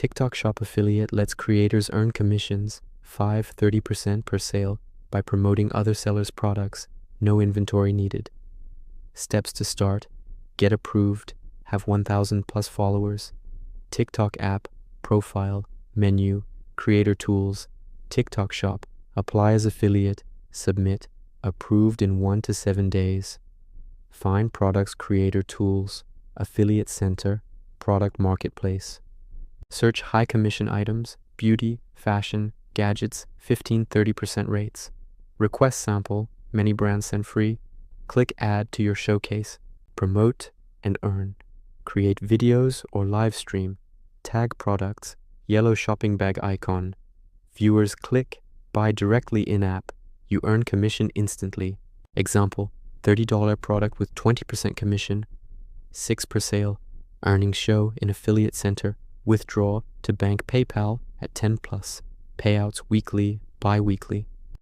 TikTok Shop Affiliate lets creators earn commissions, 30% per sale, by promoting other sellers' products, no inventory needed. Steps to start: get approved, have 1,000 plus followers, TikTok app, profile, menu, creator tools, TikTok Shop, apply as affiliate, submit, approved in 1 to 7 days. Find products, creator tools, affiliate center, product marketplace. Search high commission items, beauty, fashion, gadgets, 15-30% rates. Request sample, many brands send free. Click add to your showcase, promote and earn. Create videos or live stream, tag products, yellow shopping bag icon. Viewers click, buy directly in-app. You earn commission instantly. Example, $30 product with 20% commission, 6 per sale. Earnings show in affiliate center. Withdraw to bank PayPal at 10 plus. Payouts weekly, bi-weekly.